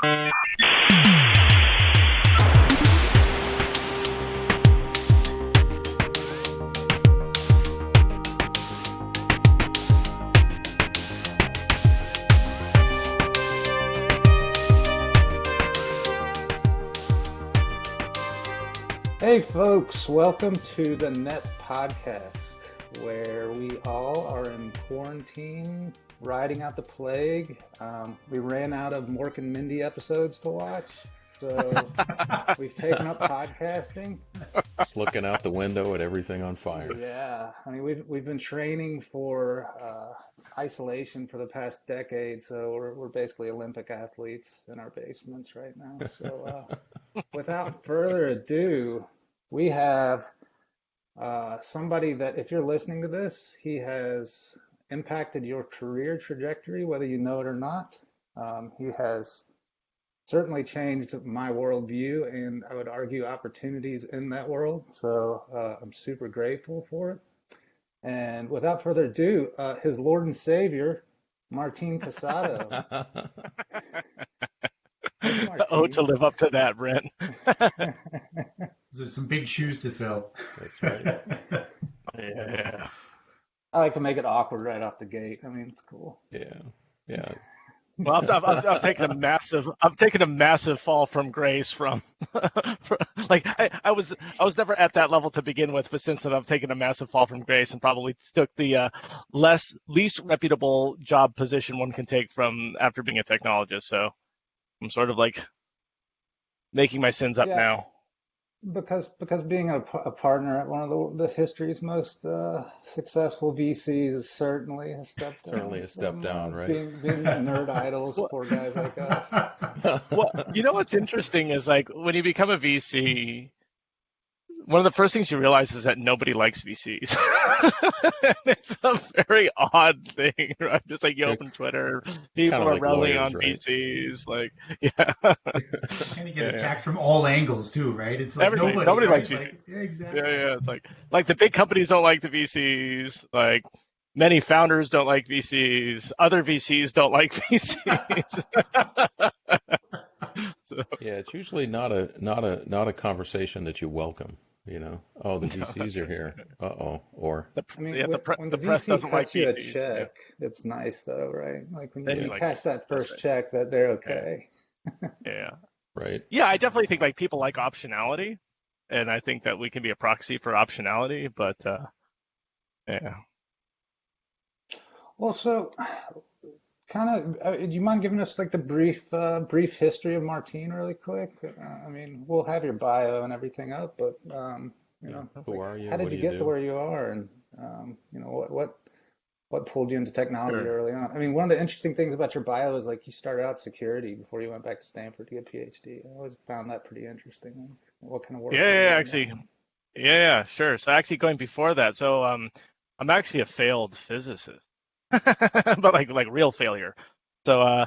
Hey folks, welcome to the Net Podcast, where we all are in quarantine, riding out the plague. We ran out of Mork and Mindy episodes to watch, so we've taken up podcasting. Just looking out the window at everything on fire. Yeah, I mean we've been training for isolation for the past decade, so we're basically Olympic athletes in our basements right now. So without further ado, we have somebody that, if you're listening to this, he has impacted your career trajectory, whether you know it or not. He has certainly changed my worldview, and I would argue opportunities in that world. So I'm super grateful for it. And without further ado, his Lord and Savior, Martin Casado. Oh, to live up to that, Brent. There's some big shoes to fill. That's right. Yeah. I like to make it awkward right off the gate. I mean, it's cool. Yeah. Well, I'm taking a massive fall from grace from like I was never at that level to begin with, but since then I've taken a massive fall from grace and probably took the least reputable job position one can take from after being a technologist. So I'm sort of like making my sins up now. Because being a partner at one of the history's most successful VCs is certainly a step down. Certainly a step down, right? Being nerd idols for guys like us. Well, you know what's interesting is like when you become a VC, one of the first things you realize is that nobody likes VCs. It's a very odd thing, right? Just like you open Twitter, people are like railing lawyers, on right? VCs, like, yeah. And you get attacked from all angles too, right? It's like Nobody right? likes VCs. Like, yeah, exactly. Yeah. It's like the big companies don't like the VCs. Like many founders don't like VCs. Other VCs don't like VCs. So, Yeah, it's usually not a conversation that you welcome. You know, oh, the VCs are here. Or I mean, when the the press VC doesn't like cuts you a VCs. check, it's nice though, right? Like when They you like cash it. that first That's check, that they're okay. Yeah. right. Yeah, I definitely think like people like optionality, and I think that we can be a proxy for optionality. But yeah. Well, so kind of, do you mind giving us like the brief history of Martin really quick? I mean, we'll have your bio and everything up, but you know, Who are you? how did What do you you get to do? where you are, and you know, what pulled you into technology Sure. early on? I mean, one of the interesting things about your bio is like you started out security before you went back to Stanford to get a PhD. I always found that pretty interesting. What kind of work? Yeah, actually. Yeah, sure. So actually going before that, so I'm actually a failed physicist, but like real failure. So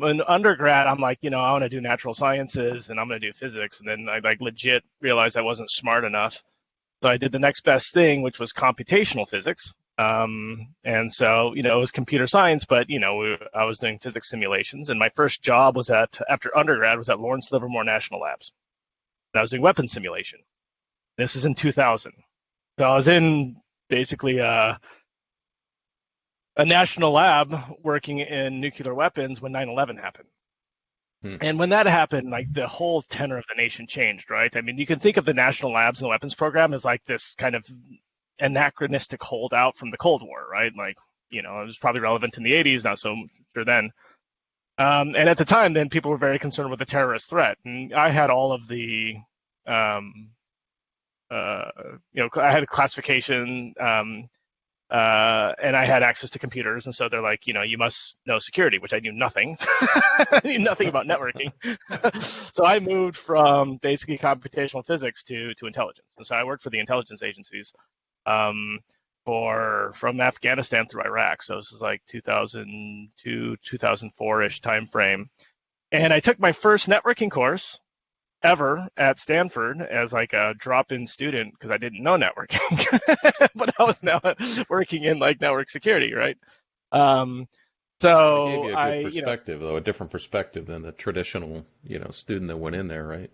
in undergrad, I'm like, you know, I want to do natural sciences and I'm going to do physics, and then I like legit realized I wasn't smart enough. So I did the next best thing, which was computational physics. And so, you know, it was computer science, but, you know, I was doing physics simulations. And my first job was after undergrad, was at Lawrence Livermore National Labs. And I was doing weapons simulation. This is in 2000. So I was in basically a national lab working in nuclear weapons when 9/11 happened. And when that happened, like the whole tenor of the nation changed, right? I mean, you can think of the national labs and the weapons program as like this kind of anachronistic holdout from the Cold War, right? Like, you know, it was probably relevant in the 80s, not so sure then. And at the time, then people were very concerned with the terrorist threat. And I had all of the, you know, I had a classification, and I had access to computers, and so they're like, you know, you must know security, which I knew nothing. I knew nothing about networking. So I moved from basically computational physics to intelligence, and so I worked for the intelligence agencies from Afghanistan through Iraq. So this is like 2002, 2004-ish time frame, and I took my first networking course ever at Stanford as like a drop-in student because I didn't know networking, but I was now working in like network security, right? It gave So you a good perspective, though, a different perspective than the traditional, student that went in there, right?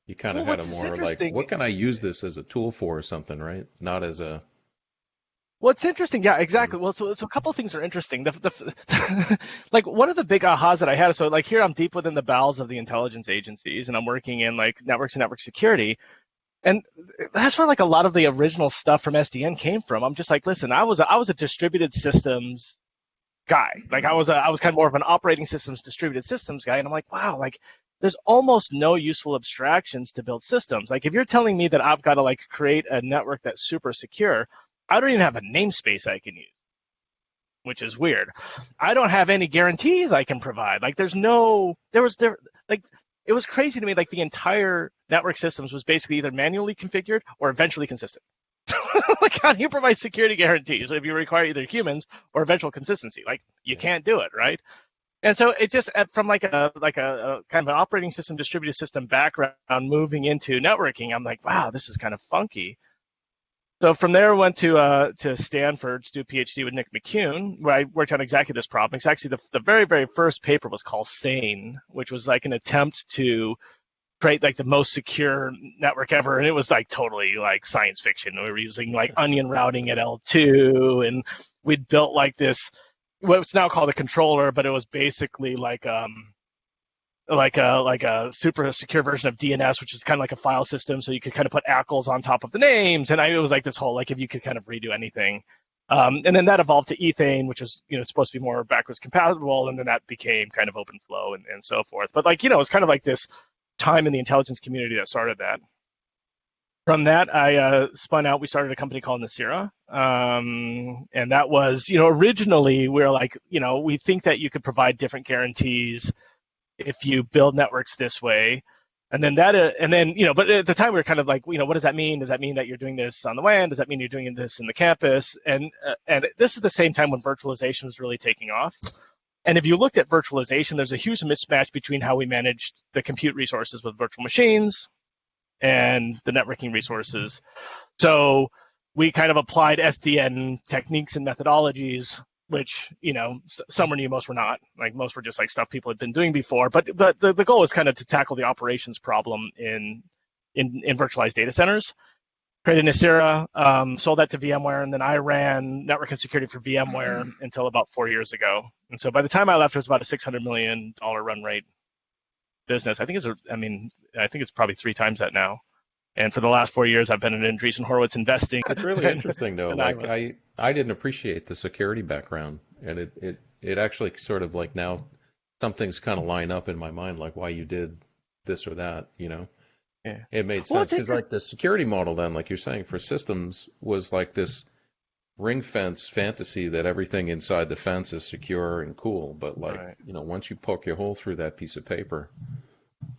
You kind of well, had a what's more like, interesting. what can I use this as a tool for or something, right? Not as a, What's interesting, yeah, mm, exactly. Well, so a couple of things are interesting. Like one of the big ahas that I had. So like here, I'm deep within the bowels of the intelligence agencies, and I'm working in like networks and network security, and that's where like a lot of the original stuff from SDN came from. I'm just like, listen, I was a distributed systems guy. Like I was kind of more of an operating systems, distributed systems guy, and I'm like, wow, like there's almost no useful abstractions to build systems. Like if you're telling me that I've got to like create a network that's super secure, I don't even have a namespace I can use, which is weird. I don't have any guarantees I can provide. Like like it was crazy to me. Like the entire network systems was basically either manually configured or eventually consistent. Like how do you provide security guarantees if you require either humans or eventual consistency? Like you yeah. can't do it, right? And so it just from like a kind of an operating system, distributed system background, moving into networking, I'm like, wow, this is kind of funky. So from there, I went to Stanford to do a PhD with Nick McCune, where I worked on exactly this problem. It's actually the very, very first paper was called SANE, which was like an attempt to create like the most secure network ever, and it was like totally like science fiction. We were using like onion routing at L2, and we'd built like this what's now called a controller, but it was basically like a super secure version of DNS, which is kind of like a file system, so you could kind of put ACLs on top of the names, and it was like this whole like if you could kind of redo anything. And then that evolved to ethane, which is supposed to be more backwards compatible, and then that became kind of open flow and so forth. But like it's kind of like this time in the intelligence community that started that. From that, I spun out. We started a company called Nicira, and that was originally we were like we think that you could provide different guarantees if you build networks this way. And then but at the time we were kind of like, what does that mean? Does that mean that you're doing this on the WAN? Does that mean you're doing this in the campus? And this is the same time when virtualization was really taking off. And if you looked at virtualization, there's a huge mismatch between how we managed the compute resources with virtual machines and the networking resources. So we kind of applied SDN techniques and methodologies, which some were new, most were not. Like most were just like stuff people had been doing before. But the goal was kind of to tackle the operations problem in virtualized data centers. Created Nicira, sold that to VMware, and then I ran network and security for VMware until about 4 years ago. And so by the time I left, it was about a $600 million run rate business. I think it's probably 3 times that now. And for the last 4 years, I've been in Andreessen Horowitz investing. It's really interesting, though. Like I didn't appreciate the security background, and it actually sort of like now some things kind of line up in my mind, like why you did this or that. Yeah. It made sense because like the security model then, like you're saying, for systems was like this ring fence fantasy that everything inside the fence is secure and cool, but like Right. Once you poke your hole through that piece of paper,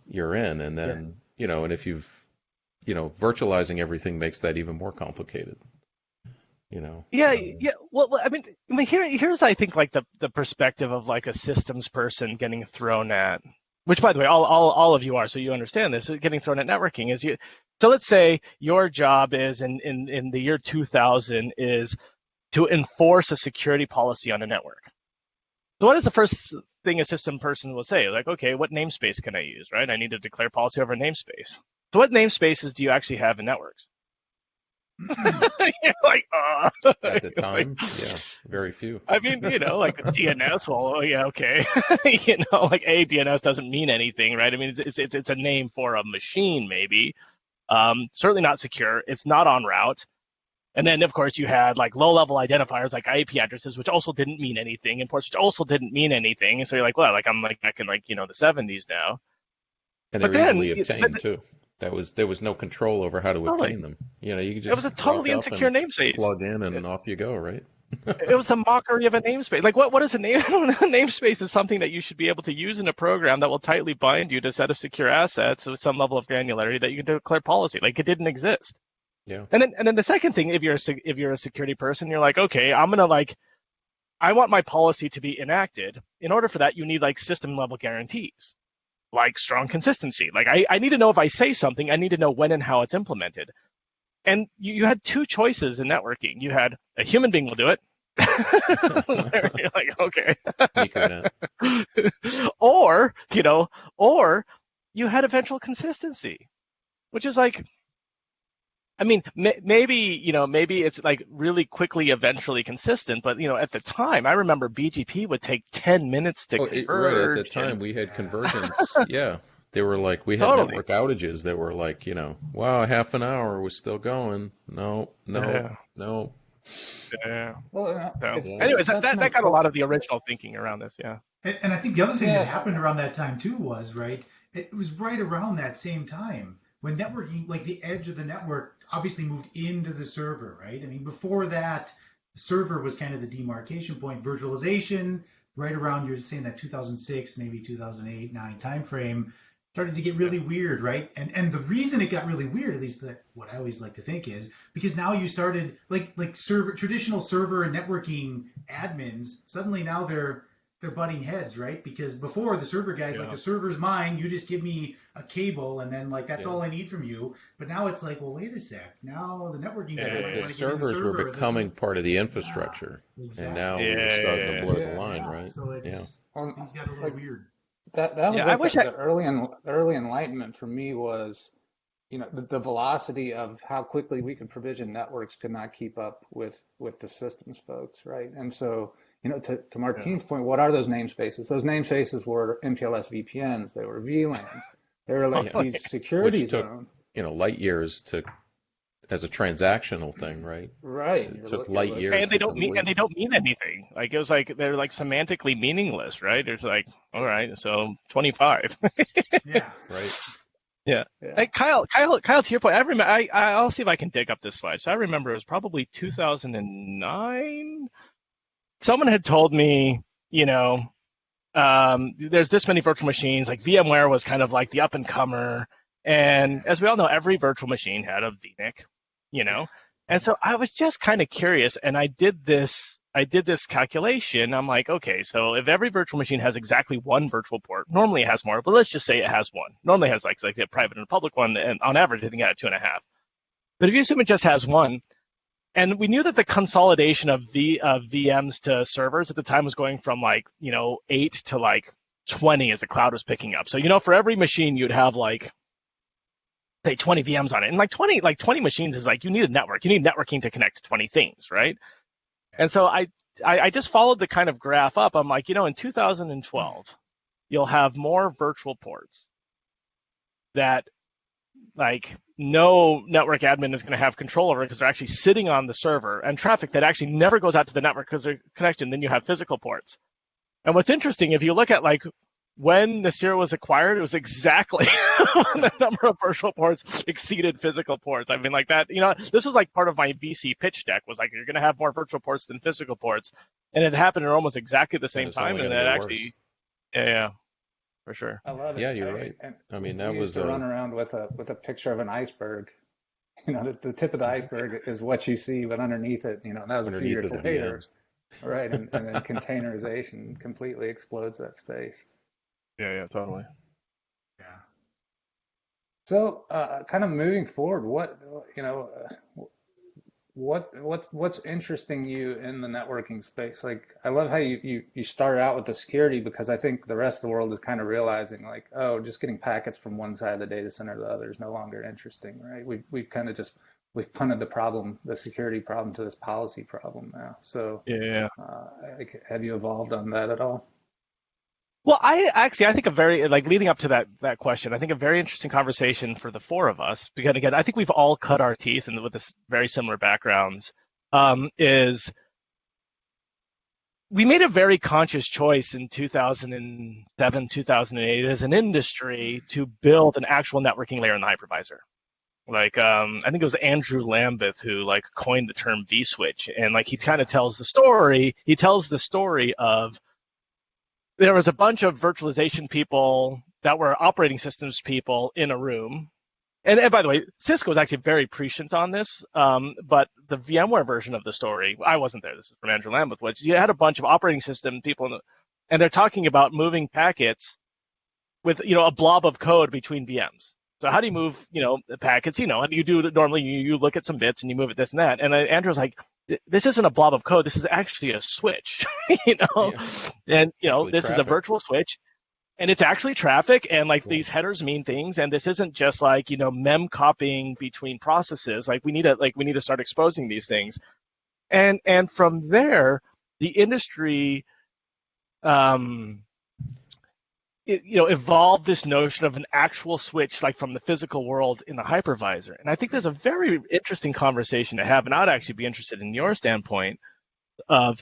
you're in, and then and if you've virtualizing everything makes that even more complicated. Yeah. Well, I mean, here's I think like the perspective of like a systems person getting thrown at, which by the way, all of you are, so you understand this. Getting thrown at networking is you. So let's say your job is in the year 2000 is to enforce a security policy on a network. So what is the first thing a system person will say? Like, okay, what namespace can I use, right? I need to declare policy over a namespace. So what namespaces do you actually have in networks? You're like, At the time, yeah, very few. I mean, like DNS. Well, yeah, okay. Like DNS doesn't mean anything, right? I mean, it's a name for a machine, maybe. Certainly not secure. It's not on route. And then, of course, you had like low-level identifiers like IP addresses, which also didn't mean anything, and ports, which also didn't mean anything. And so you're like, well, like I'm like back in like the 70s now. And they were easily obtained too. There was no control over how to obtain them. You could just it was a totally insecure namespace. Plug in and off you go, right? It was the mockery of a namespace. Like what is a name? A namespace is something that you should be able to use in a program that will tightly bind you to a set of secure assets with some level of granularity that you can declare policy. Like it didn't exist. Yeah. And then the second thing, if you're a security person, you're like, okay, I want my policy to be enacted. In order for that, you need like system level guarantees, like strong consistency. Like I need to know if I say something, I need to know when and how it's implemented. And you had 2 choices in networking. You had a human being will do it, Where you're like, okay. or, or you had eventual consistency, which is like, I mean, maybe it's like really quickly, eventually consistent. But at the time, I remember BGP would take 10 minutes to converge. Right at the time, we had convergence. Yeah, they were like, we had Totally. network outages that were like, wow, half an hour was still going. No. Yeah. Well, So, anyways, that got a lot of the original thinking around this. Yeah. And I think the other thing that happened around that time too was, right, it was right around that same time when networking, like the edge of the network obviously moved into the server, right? I mean, before that, the server was kind of the demarcation point. Virtualization, right around, you're saying that 2006, maybe 2008, 9 timeframe, started to get really weird, right? And the reason it got really weird, at least what I always like to think is, because now you started, like traditional server and networking admins, suddenly now they're butting heads, right? Because before the server guys, like the server's mine, you just give me a cable and then like that's all I need from you. But now it's like, well, wait a sec. Now the networking guys, the servers were becoming part of the infrastructure, and now we're starting to blur the line, right? So it's things got a little weird. That was the early enlightenment for me was, the velocity of how quickly we could provision networks could not keep up with the systems folks, right? And so, to Martine's point, what are those namespaces? Those namespaces were MPLS VPNs, they were VLANs, they were like these security zones. Light years as a transactional thing, right? Right. It took light years. And they don't mean anything. Like it was like they're like semantically meaningless, right? It's like, all right, so 25. Yeah. Right. Yeah. Hey, Kyle, to your point, I remember. I'll see if I can dig up this slide. So I remember it was probably 2009. Someone had told me, there's this many virtual machines. Like VMware was kind of like the up and comer, and as we all know, every virtual machine had a VNIC, And so I was just kind of curious, and I did this calculation. I'm like, okay, so if every virtual machine has exactly one virtual port, normally it has more, but let's just say it has one. Normally it has like a private and a public one, and on average, I think it had 2.5. But if you assume it just has one, and we knew that the consolidation of VMs to servers at the time was going from 8 to 20 as the cloud was picking up. So, for every machine you'd have say 20 VMs on it. And 20 machines is you need a network. You need networking to connect to 20 things, right? And so I just followed the kind of graph up. I'm like, in 2012, you'll have more virtual ports that no network admin is going to have control over because they're actually sitting on the server, and traffic that actually never goes out to the network because they're connected. And then you have physical ports. And what's interesting, if you look at when Nicira was acquired, it was exactly the number of virtual ports exceeded physical ports. I mean, that, this was part of my VC pitch deck was you're going to have more virtual ports than physical ports. And it happened at almost exactly the same time. And it actually, yeah, for sure. I love it. Yeah, you're right. I mean, that was to run around with a picture of an iceberg. The tip of the iceberg is what you see, but underneath it, that was a few years later. Right. And then containerization completely explodes that space. Yeah, totally. Yeah. So, kind of moving forward, what's interesting you in the networking space? I love how you started out with the security, because I think the rest of the world is kind of realizing just getting packets from one side of the data center to the other is no longer interesting, right? We've kind of we've punted the security problem to this policy problem now. So, have you evolved on that at all? Well, I think a very, leading up to that question, I think a very interesting conversation for the four of us, because again, I think we've all cut our teeth and with this very similar backgrounds, is we made a very conscious choice in 2007, 2008 as an industry to build an actual networking layer in the hypervisor. I think it was Andrew Lambeth who coined the term vSwitch, and he kind of tells the story. He tells the story of there was a bunch of virtualization people that were operating systems people in a room. And by the way, Cisco was actually very prescient on this, but the VMware version of the story, I wasn't there, this is from Andrew Lambeth, which you had a bunch of operating system people, and they're talking about moving packets with a blob of code between VMs. So how do you move the packets? And you do normally you look at some bits and you move it this and that. And Andrew's like, this isn't a blob of code. This is actually a switch, Yeah. and Actually, this is a traffic. virtual switch, and it's actually traffic, and like Cool. these headers mean things, and this isn't just like mem copying between processes. Like we need to start exposing these things, and from there, the industry evolved this notion of an actual switch, like from the physical world in the hypervisor. And I think there's a very interesting conversation to have, and I'd actually be interested in your standpoint of,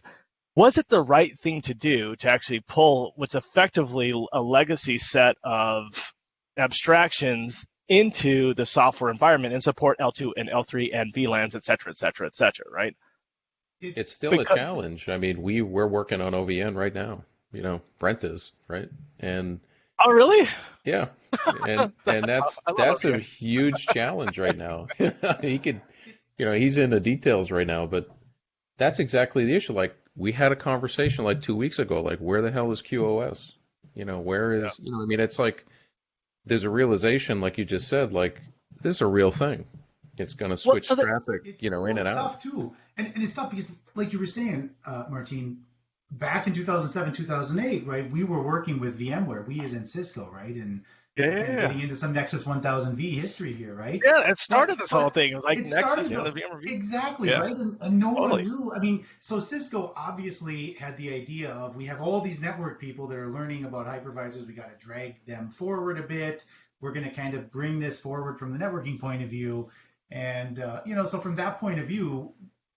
was it the right thing to do to actually pull what's effectively a legacy set of abstractions into the software environment and support L2 and L3 and VLANs, et cetera, right? It's still a challenge. I mean, we're working on OVN right now. Brent is, right? And oh, really? yeah, and that's a huge challenge right now. He could, he's in the details right now, but that's exactly the issue. Like, we had a conversation like 2 weeks ago, like, where the hell is QoS? Where is, I mean, it's like there's a realization, like you just said, like, this is a real thing. It's going to switch traffic, in and out. It's tough too, and it's tough because, like you were saying, Martin, back in 2007, 2008, right? We were working with VMware. We as in Cisco, right? And getting into some Nexus 1000V history here, right? Yeah, it started this whole thing. It was like Nexus and the VMware V. Exactly, right? And no one knew. I mean, so Cisco obviously had the idea of, we have all these network people that are learning about hypervisors. We got to drag them forward a bit. We're going to kind of bring this forward from the networking point of view. And, so from that point of view,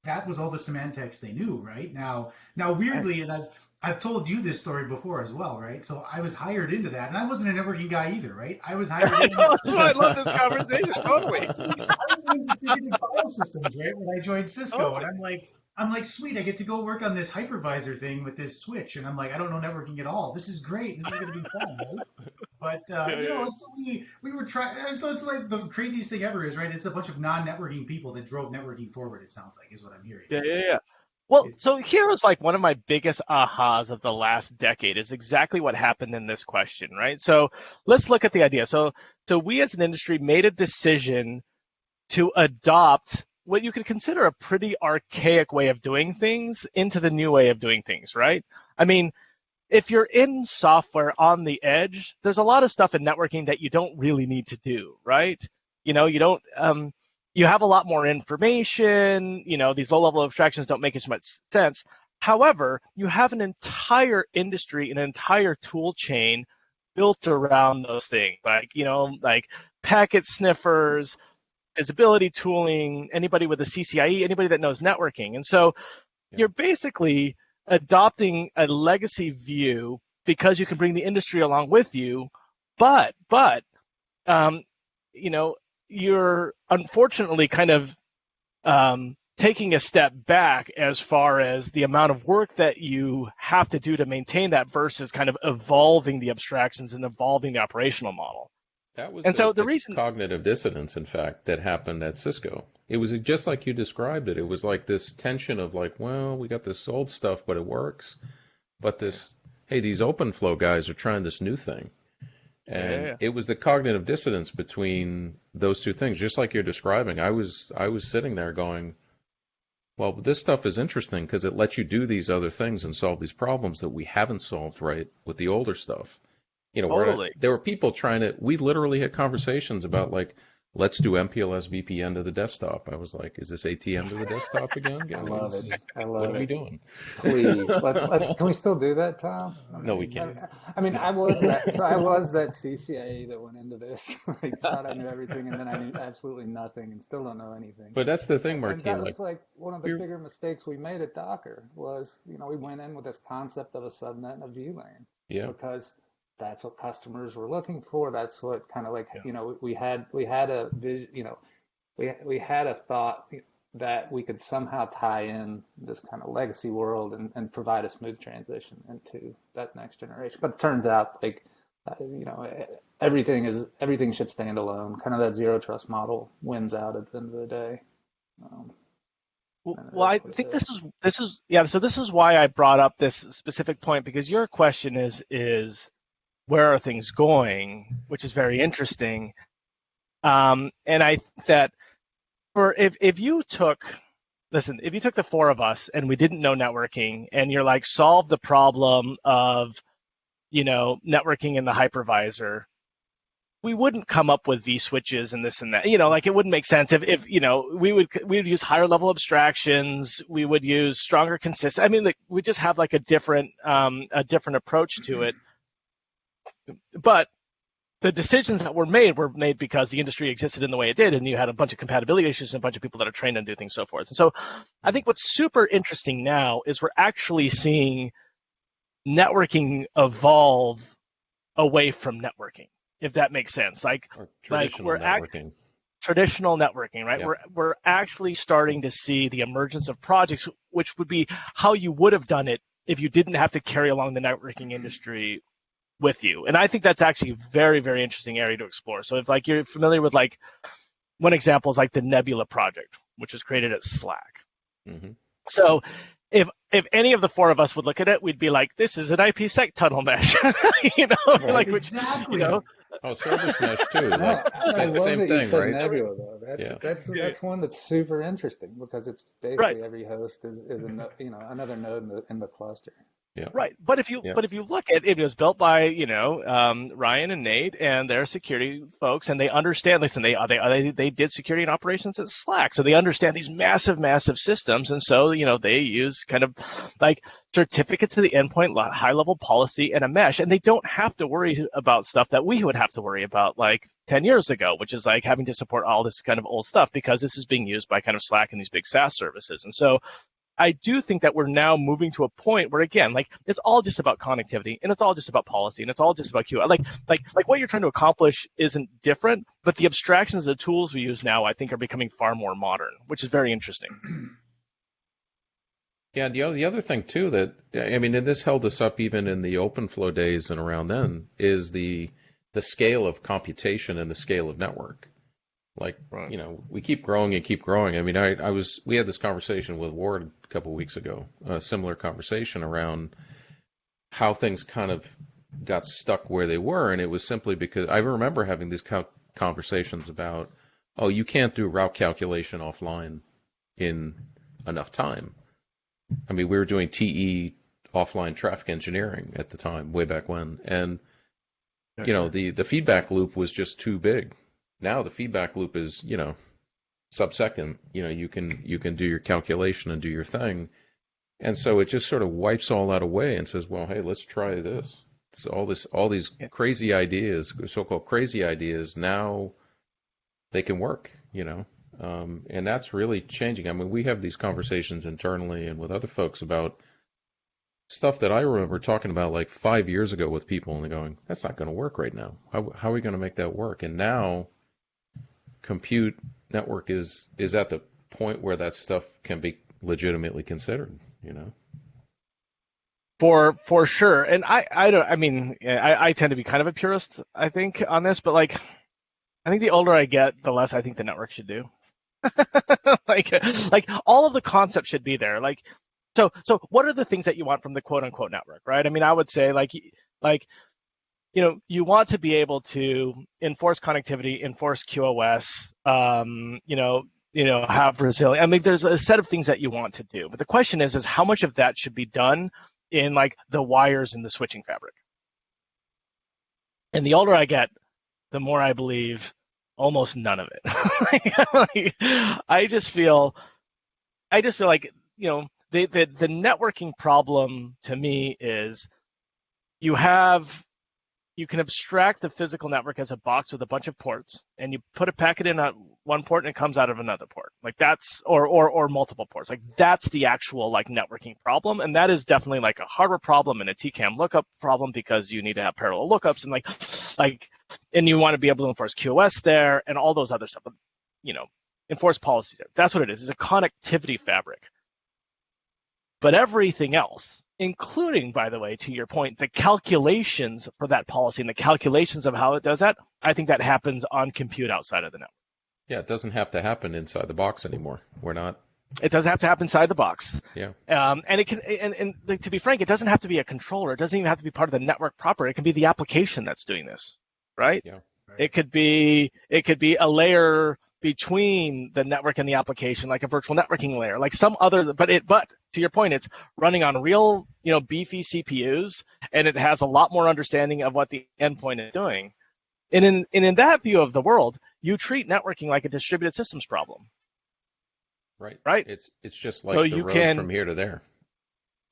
that was all the semantics they knew, right? Now weirdly, and I've told you this story before as well, right? So I was hired into that, and I wasn't a networking guy either, right? I was hired into I love this conversation, totally. I was doing distributed file systems, right, when I joined Cisco, and I'm like, sweet, I get to go work on this hypervisor thing with this switch, and I'm like, I don't know networking at all. This is great. This is going to be fun, right? But it's we were trying. So it's like the craziest thing ever is, right? It's a bunch of non-networking people that drove networking forward. It sounds like, is what I'm hearing. Yeah. Well, so here was like one of my biggest ahas of the last decade is exactly what happened in this question, right? So let's look at the idea. So we as an industry made a decision to adopt what you could consider a pretty archaic way of doing things into the new way of doing things, right? I mean, if you're in software on the edge, there's a lot of stuff in networking that you don't really need to do, right? You don't, you have a lot more information, these low-level abstractions don't make as much sense. However, you have an entire industry, an entire tool chain built around those things, like packet sniffers, visibility tooling, anybody with a CCIE, anybody that knows networking. And so you're basically adopting a legacy view because you can bring the industry along with you, but you're unfortunately kind of taking a step back as far as the amount of work that you have to do to maintain that versus kind of evolving the abstractions and evolving the operational model. That was the reason cognitive dissonance, in fact, that happened at Cisco. It was just like you described it. It was like this tension of like, well, we got this old stuff, but it works. But these OpenFlow guys are trying this new thing. And it was the cognitive dissonance between those two things, just like you're describing. I was sitting there going, well, this stuff is interesting because it lets you do these other things and solve these problems that we haven't solved right with the older stuff. Totally. There were people we literally had conversations about like, let's do MPLS VPN to the desktop. I was like, is this ATM to the desktop again? I love it. What are we doing? Please, let's. Can we still do that, Tom? No, we can't. I mean, I was that CCIE that went into this. I thought I knew everything, and then I knew absolutely nothing, and still don't know anything. But that's the thing, Martin. And that was like one of the bigger mistakes we made at Docker was, we went in with this concept of a subnet and a VLAN. Yeah. Because that's what customers were looking for. That's what kind of like, we had a thought that we could somehow tie in this kind of legacy world and provide a smooth transition into that next generation. But it turns out like, everything should stand alone. Kind of that zero trust model wins out at the end of the day. Well, I think this is why I brought up this specific point, because your question is where are things going, which is very interesting. And I think that if you took listen, if you took the four of us and we didn't know networking, and you're like, solve the problem of, networking in the hypervisor, we wouldn't come up with vSwitches and this and that. Like it wouldn't make sense if we would use higher level abstractions. We would use stronger consist. I mean, like we just have like a different approach to it. But the decisions that were made because the industry existed in the way it did, and you had a bunch of compatibility issues and a bunch of people that are trained on do things so forth. And so I think what's super interesting now is we're actually seeing networking evolve away from networking, if that makes sense. Traditional networking, right? Yeah. We're actually starting to see the emergence of projects, which would be how you would have done it if you didn't have to carry along the networking industry with you. And I think that's actually a very, very interesting area to explore. So if like you're familiar with like one example is like the Nebula project, which was created at Slack. Mm-hmm. So if any of the four of us would look at it, we'd be like, this is an IPsec tunnel mesh. Right. Like exactly. Oh, service mesh too. No, Like, same thing, right? Nebula, though. That's one that's super interesting because it's basically every host is another node in the cluster. Yeah. Right, but if you look at it, was built by Ryan and Nate and their security folks, and they understand. Listen, they did security and operations at Slack, so they understand these massive systems, and so they use kind of like certificates to the endpoint, high level policy, and a mesh, and they don't have to worry about stuff that we would have to worry about like 10 years ago, which is like having to support all this kind of old stuff because this is being used by kind of Slack and these big SaaS services, and so. I do think that we're now moving to a point where, again, like it's all just about connectivity and it's all just about policy and it's all just about QA. Like what you're trying to accomplish isn't different, but the abstractions, the tools we use now, I think, are becoming far more modern, which is very interesting. Yeah, the other thing too that and this held us up even in the OpenFlow days and around then is the scale of computation and the scale of network. Like, right. We keep growing and keep growing. We had this conversation with Ward a couple of weeks ago, a similar conversation around how things kind of got stuck where they were. And it was simply because I remember having these conversations about, you can't do route calculation offline in enough time. We were doing TE offline traffic engineering at the time, way back when. And, the feedback loop was just too big. Now the feedback loop is, sub-second. You can do your calculation and do your thing. And so it just sort of wipes all that away and says, well, hey, let's try this. So all these crazy ideas, so-called crazy ideas, now they can work, and that's really changing. We have these conversations internally and with other folks about stuff that I remember talking about like 5 years ago with people and they're going, that's not going to work right now. How are we going to make that work? And now compute network is at the point where that stuff can be legitimately considered, For sure. And I tend to be kind of a purist, I think, on this, but like I think the older I get, the less I think the network should do. like all of the concepts should be there. Like so what are the things that you want from the quote unquote network, right? I would say like you want to be able to enforce connectivity, enforce QoS, have resilience. There's a set of things that you want to do, but the question is how much of that should be done in like the wires in the switching fabric? And the older I get, the more I believe almost none of it. I just feel like the networking problem to me is you can abstract the physical network as a box with a bunch of ports, and you put a packet in at one port and it comes out of another port. Like that's or multiple ports. Like that's the actual like networking problem, and that is definitely like a hardware problem and a TCAM lookup problem because you need to have parallel lookups and and you want to be able to enforce QoS there and all those other stuff. But, enforce policies there. That's what it is. It's a connectivity fabric. But everything else, including, by the way, to your point, the calculations for that policy and the calculations of how it does that, I think that happens on compute outside of the network. Yeah, it doesn't have to happen inside the box anymore. It doesn't have to happen inside the box. Yeah. And it can, and to be frank, it doesn't have to be a controller. It doesn't even have to be part of the network proper. It can be the application that's doing this, right? Yeah. Right. It could be a layer between the network and the application, like a virtual networking layer, like some other, but to your point, it's running on real, beefy CPUs, and it has a lot more understanding of what the endpoint is doing. And in that view of the world, you treat networking like a distributed systems problem. Right. Right. It's just like So the you road from here to there,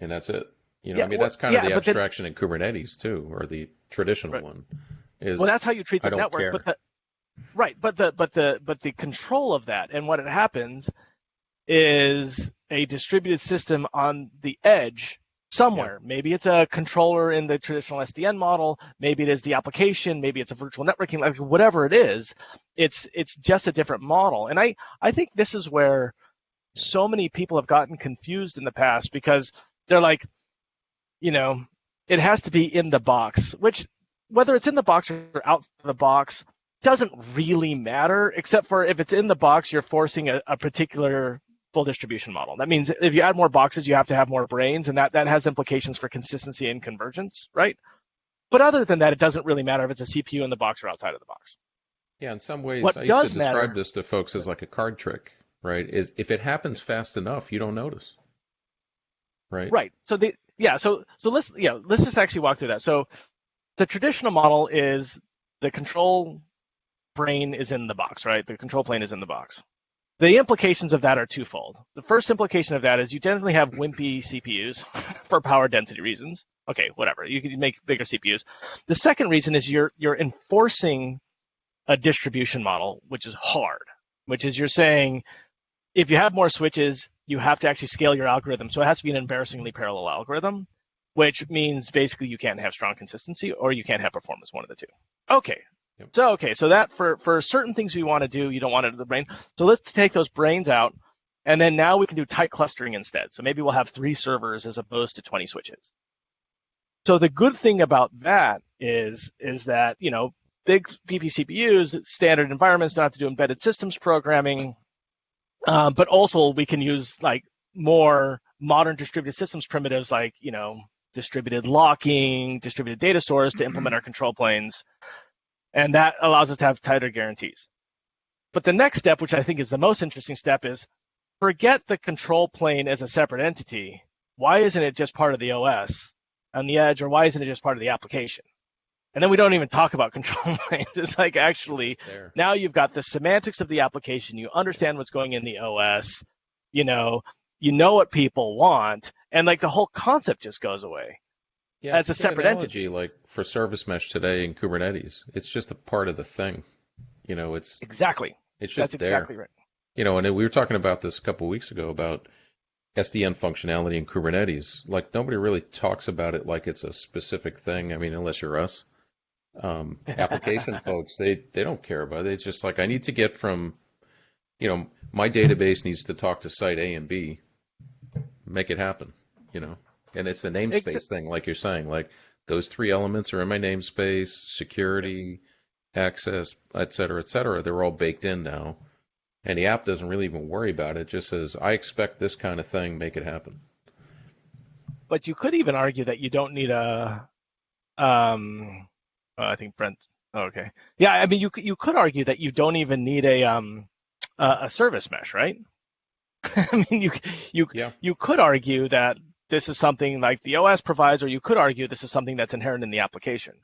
and that's it. That's kind of the abstraction in Kubernetes too, or the traditional one. Is well, that's how you treat the I don't network, care. but the control of that, and what it happens is a distributed system on the edge somewhere. Yeah. Maybe it's a controller in the traditional SDN model. Maybe it is the application. Maybe it's a virtual networking. Like whatever it is, it's just a different model. And I think this is where so many people have gotten confused in the past, because they're like, it has to be in the box, which whether it's in the box or outside the box doesn't really matter, except for if it's in the box, you're forcing a particular full distribution model. That means if you add more boxes, you have to have more brains, and that has implications for consistency and convergence, right? But other than that, it doesn't really matter if it's a CPU in the box or outside of the box. Yeah, in some ways, I used to describe this to folks as like a card trick, right? Is if it happens fast enough, you don't notice, right? Right. So let's just actually walk through that. So the traditional model is the control brain is in the box, right? The control plane is in the box. The implications of that are twofold. The first implication of that is you generally have wimpy CPUs for power density reasons. Okay, whatever. You can make bigger CPUs. The second reason is you're enforcing a distribution model, which is hard, which is you're saying if you have more switches, you have to actually scale your algorithm. So it has to be an embarrassingly parallel algorithm, which means basically you can't have strong consistency or you can't have performance, one of the two. Okay. Yep. So that for certain things we want to do, you don't want it in the brain. So let's take those brains out, and then now we can do tight clustering instead. So maybe we'll have 3 servers as opposed to 20 switches. So the good thing about that is that, big beefy CPUs, standard environments, don't have to do embedded systems programming, but also we can use like more modern distributed systems primitives like, distributed locking, distributed data stores to implement our control planes. And that allows us to have tighter guarantees. But the next step, which I think is the most interesting step, is forget the control plane as a separate entity. Why isn't it just part of the OS on the edge, or why isn't it just part of the application? And then we don't even talk about control planes. It's like actually now you've got the semantics of the application. You understand what's going in the OS. You know what people want, and like the whole concept just goes away. Yeah, as a separate entity. Like for service mesh today in Kubernetes, it's just a part of the thing. It's exactly. It's just That's there. Exactly right. And we were talking about this a couple of weeks ago about SDN functionality in Kubernetes. Like nobody really talks about it like it's a specific thing. I mean, unless you're us. Application folks, they don't care about it. It's just like I need to get from, my database needs to talk to site A and B, make it happen, And it's the namespace thing, like you're saying, like those 3 elements are in my namespace, security, access, et cetera, they're all baked in now. And the app doesn't really even worry about it. It just says, I expect this kind of thing, make it happen. But you could even argue that you don't need I think Brent. Oh, okay. Yeah, I mean, you could argue that you don't even need a service mesh, right? I mean, you could argue that this is something like the OS provides, or you could argue this is something that's inherent in the application.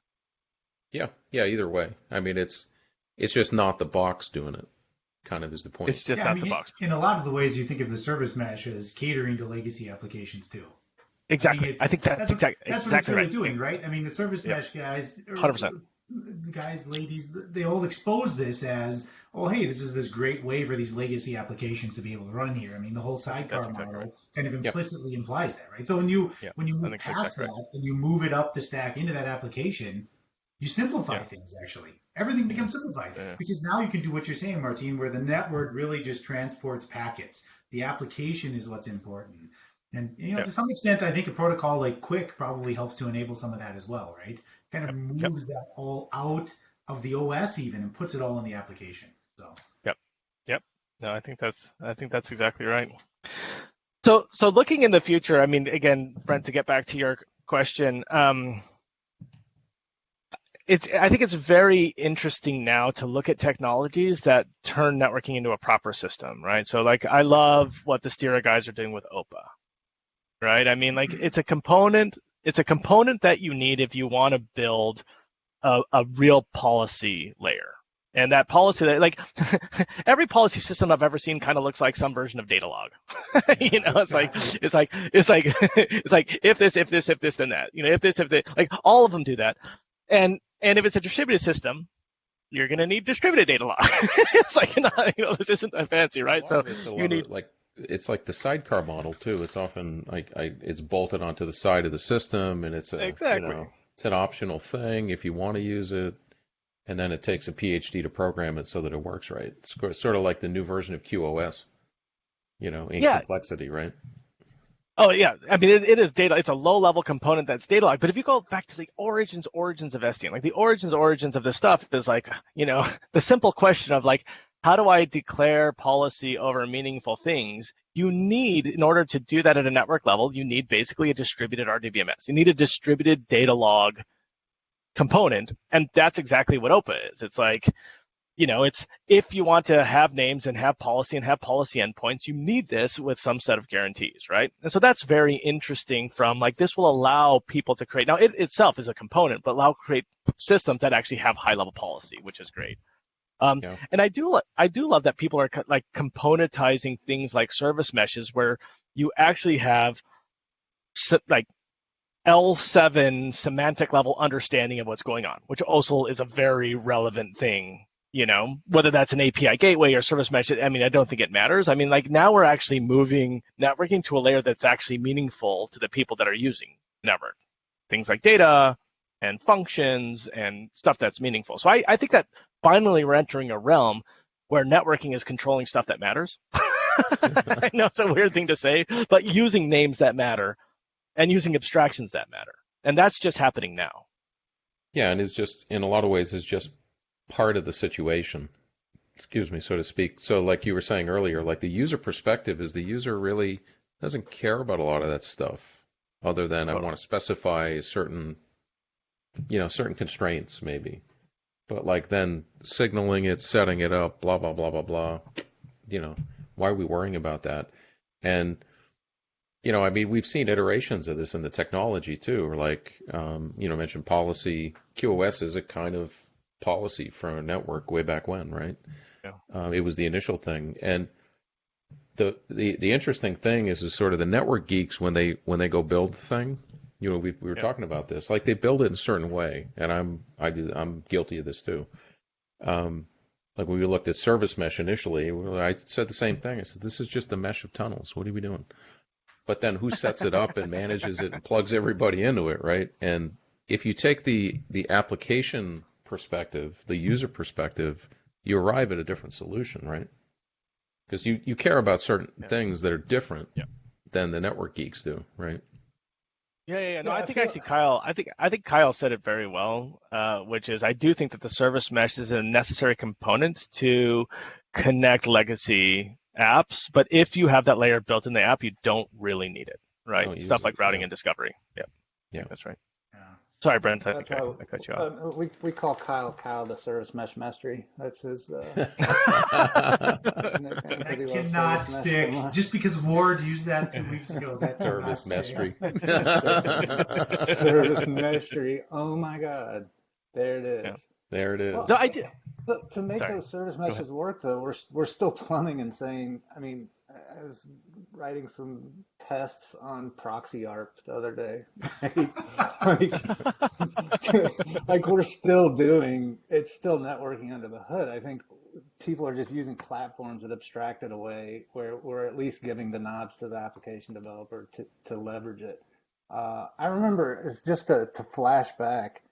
Yeah. Either way, I mean, it's just not the box doing it. Kind of is the point. It's just not the box. In a lot of the ways, you think of the service mesh as catering to legacy applications too. Exactly. I think that's exactly what it's really doing, right? I mean, the service mesh guys, 100%. Guys, ladies, they all expose this as, oh, hey, this is this great way for these legacy applications to be able to run here. I mean, the whole sidecar model kind of implicitly implies that, right? So when you move past that and you move it up the stack into that application, you simplify things, actually. Everything becomes simplified because now you can do what you're saying, Martin, where the network really just transports packets. The application is what's important. And, to some extent, I think a protocol like Quick probably helps to enable some of that as well, right? Kind of moves that all out of the OS even and puts it all in the application. So. Yep. No, I think that's exactly right. So looking in the future, I mean, again, Brent, to get back to your question, I think it's very interesting now to look at technologies that turn networking into a proper system, right? So like I love what the Stira guys are doing with OPA, right? I mean, like it's a component that you need if you want to build a real policy layer. And that policy, like every policy system I've ever seen, kind of looks like some version of data log. You know, Exactly. it's like if this, then that. You know, if this, like all of them do that. And if it's a distributed system, you're going to need distributed data log. It's like, this isn't that fancy, right? So you need like it's like the sidecar model too. It's often like it's bolted onto the side of the system, and it's exactly. it's an optional thing if you want to use it, and then it takes a PhD to program it so that it works right. It's sort of like the new version of QoS, in complexity, right? Oh yeah, I mean it is data. It's a low-level component that's data log. But if you go back to the origins of SDN, like the origins of this stuff is like, the simple question of like, how do I declare policy over meaningful things? You need, in order to do that at a network level, you need basically a distributed RDBMS. You need a distributed data log component, and that's exactly what OPA is. It's like, it's if you want to have names and have policy endpoints, you need this with some set of guarantees, right? And so that's very interesting from like, this will allow people to create, now it itself is a component, but allow create systems that actually have high level policy, which is great. And I do love that people are like componentizing things like service meshes where you actually have like L7 semantic level understanding of what's going on, which also is a very relevant thing. Whether that's an API gateway or service mesh, I mean, I don't think it matters. I mean, like now we're actually moving networking to a layer that's actually meaningful to the people that are using network. Things like data and functions and stuff that's meaningful. So I think that finally we're entering a realm where networking is controlling stuff that matters. I know it's a weird thing to say, but using names that matter and using abstractions that matter. And that's just happening now. Yeah, and it's just, in a lot of ways, is just part of the situation, so to speak. So like you were saying earlier, like the user perspective is the user really doesn't care about a lot of that stuff other than I want to specify certain constraints maybe. But like then signaling it, setting it up, blah, blah, blah, blah, blah, why are we worrying about that? And, I mean, we've seen iterations of this in the technology too, or like, mentioned policy. QoS is a kind of policy for a network way back when, right? Yeah. It was the initial thing, and the interesting thing is sort of the network geeks when they go build the thing. We were talking about this, like they build it in a certain way, and I'm guilty of this too. Like when we looked at service mesh initially, I said the same thing. I said, this is just a mesh of tunnels. What are we doing? But then who sets it up and manages it and plugs everybody into it, right? And if you take the application perspective, the user perspective, you arrive at a different solution, right? Because you care about certain things that are different than the network geeks do, right? Yeah. No, I think actually I think Kyle said it very well, which is I do think that the service mesh is a necessary component to connect legacy apps, but if you have that layer built in the app, you don't really need it, right? Stuff like routing and discovery. Yeah, that's right. Yeah. Sorry, Brent, I think I cut you off. We call Kyle the service mesh mastery. That's his. That cannot stick. Just because Ward used that 2 weeks ago, that service mastery. Service mastery. Oh my God, there it is. Yeah. There it is. Well, so I did. To make those service meshes work, though, we're still plumbing and saying. I mean, I was writing some tests on proxy ARP the other day. Like we're still doing, it's still networking under the hood. I think people are just using platforms that abstract it away, where we're at least giving the knobs to the application developer to leverage it. I remember, it's just to flash back